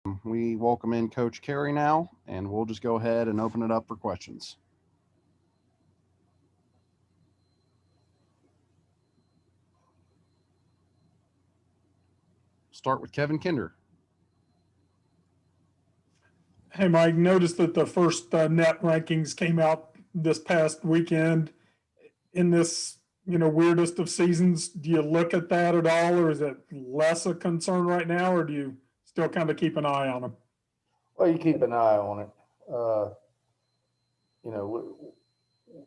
We welcome in Coach Carey now, and we'll just go ahead and open it up for questions. Start with Kevin Kinder. Hey, Mike, noticed that the first net rankings came out this past weekend in this, weirdest of seasons. Do you look at that at all, or is it less a concern right now, or do you still kind of keep an eye on them? Well, you keep an eye on it. You know,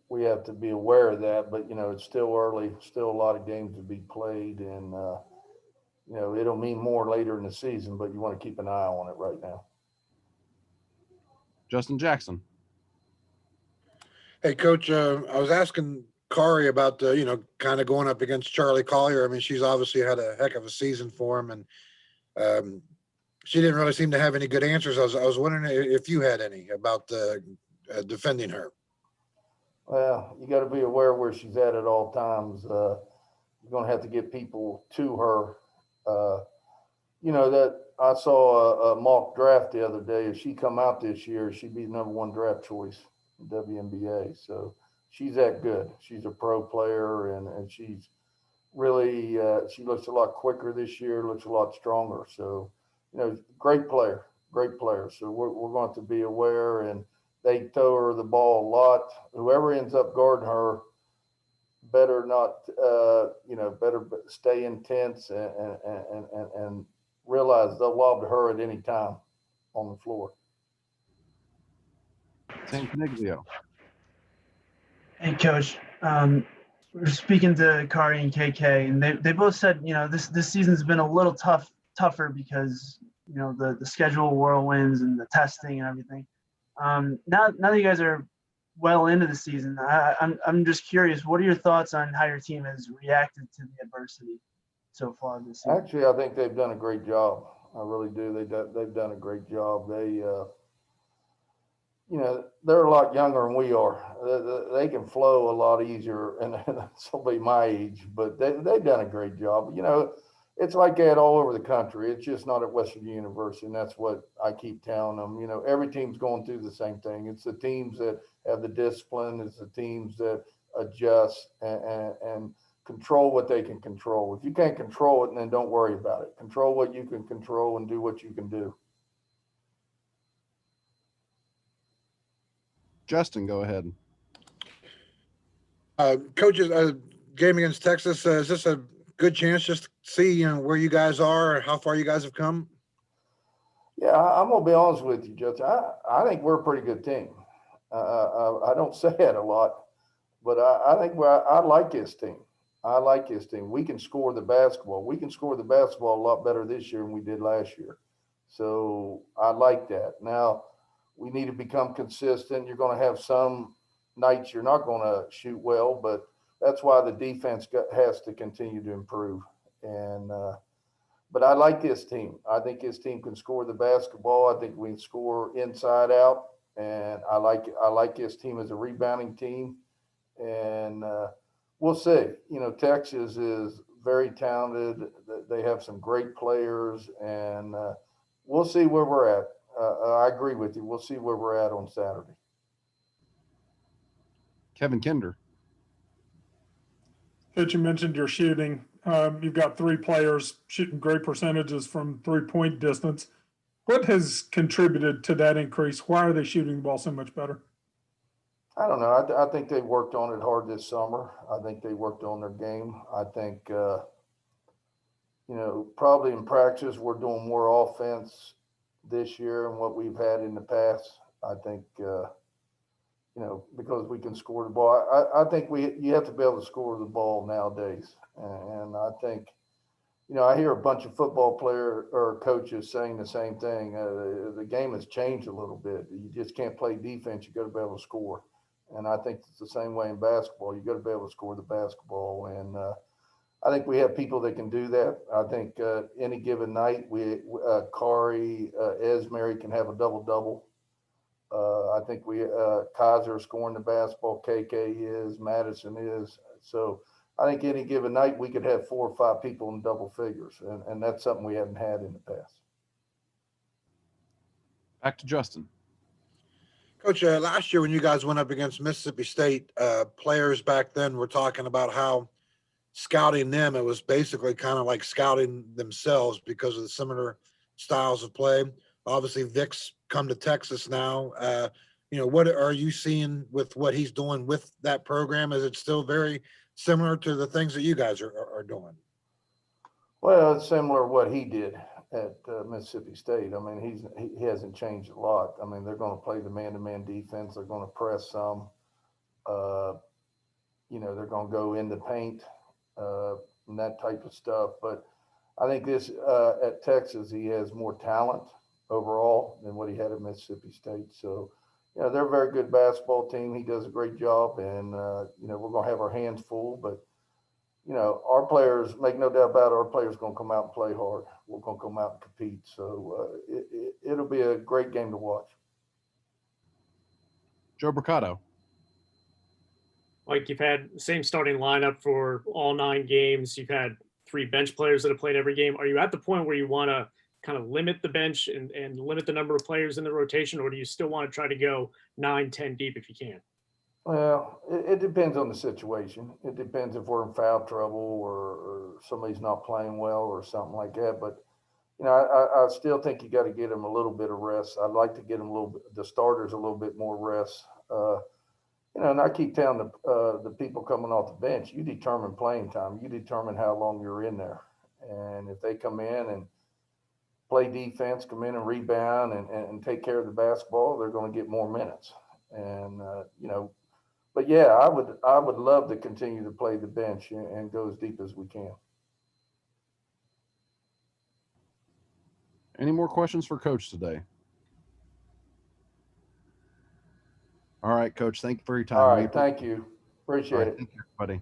we have to be aware of that, but it's still early, still a lot of games to be played, and it'll mean more later in the season. But you want to keep an eye on it right now. Justin Jackson. Hey, Coach, I was asking Kari about kind of going up against Charlie Collier. I mean, she's obviously had a heck of a season for him, and she didn't really seem to have any good answers. I was wondering if you had any about defending her. Well, you got to be aware where she's at all times. You're going to have to get people to her. That I saw a mock draft the other day. If she come out this year, she'd be the number one draft choice in WNBA. So she's that good. She's a pro player, and she's really she looks a lot quicker this year. Looks a lot stronger. So great player, great player. So we're going to be aware, and they throw her the ball a lot. Whoever ends up guarding her better not, better stay intense and realize they'll lob to her at any time on the floor. Sam Caniglio. Hey, Coach. We were speaking to Kari and KK, and they both said, this season's been a little tougher because, the schedule whirlwinds and the testing and everything. Now that you guys are well into the season, I'm just curious, what are your thoughts on how your team has reacted to the adversity so far this season? Actually, I think they've done a great job. I really do. They've done a great job. They're a lot younger than we are. They can flow a lot easier, and somebody my age, but they've done a great job. It's like that all over the country. It's just not at Western University, and that's what I keep telling them. Every team's going through the same thing. It's the teams that have the discipline. It's the teams that adjust and control what they can control. If you can't control it, then don't worry about it. Control what you can control and do what you can do. Justin, go ahead. Coaches, game against Texas, is this a good chance just to see where you guys are, how far you guys have come? Yeah, I'm gonna be honest with you, Justin. I think we're a pretty good team. I don't say it a lot, but I think I like this team. I like this team. We can score the basketball. We can score the basketball a lot better this year than we did last year. So I like that. Now we need to become consistent. You're going to have some nights you're not going to shoot well, but that's why the defense has to continue to improve. And but I like this team. I think this team can score the basketball. I think we can score inside out, and I like this team as a rebounding team. And we'll see. Texas is very talented. They have some great players, and we'll see where we're at. I agree with you. We'll see where we're at on Saturday. Kevin Kinder. Coach, you mentioned your shooting. You've got three players shooting great percentages from three-point distance. What has contributed to that increase? Why are they shooting the ball so much better? I don't know. I think they worked on it hard this summer. I think they worked on their game. I think, probably in practice, we're doing more offense this year than what we've had in the past. I think, because we can score the ball. I think you have to be able to score the ball nowadays. And I think, I hear a bunch of football player or coaches saying the same thing. The game has changed a little bit. You just can't play defense. You got to be able to score. And I think it's the same way in basketball. You got to be able to score the basketball. And I think we have people that can do that. I think any given night, Kari, Esmeri can have a double-double. I think Kaiser scoring the basketball, KK is, Madison is. So I think any given night we could have 4 or 5 people in double figures, and that's something we haven't had in the past. Back to Justin. Coach, last year when you guys went up against Mississippi State, players back then were talking about how scouting them, it was basically kind of like scouting themselves because of the similar styles of play. Obviously, Vic's come to Texas now. What are you seeing with what he's doing with that program? Is it still very similar to the things that you guys are doing? Well, it's similar to what he did at Mississippi State. I mean, he hasn't changed a lot. I mean, they're going to play the man-to-man defense. They're going to press some. They're going to go in the paint and that type of stuff. But I think at Texas, he has more talent overall than what he had at Mississippi State. So, they're a very good basketball team. He does a great job, and we're going to have our hands full. But our players, make no doubt about it, our players going to come out and play hard. We're going to come out and compete. So it'll be a great game to watch. Joe Bricado. Like, you've had the same starting lineup for all 9 games. You've had 3 bench players that have played every game. Are you at the point where you want to kind of limit the bench and limit the number of players in the rotation, or do you still want to try to go 9, 10 deep if you can? Well, it depends on the situation. It depends if we're in foul trouble or somebody's not playing well or something like that. But, I still think you got to get them a little bit of rest. I'd like to get them the starters a little bit more rest. And I keep telling the people coming off the bench, you determine playing time. You determine how long you're in there. And if they come in and play defense, come in and rebound and take care of the basketball, they're going to get more minutes. And, but yeah, I would love to continue to play the bench and go as deep as we can. Any more questions for Coach today? All right, Coach. Thank you for your time. All right. Thank you. All Appreciate right, it. thank you, everybody.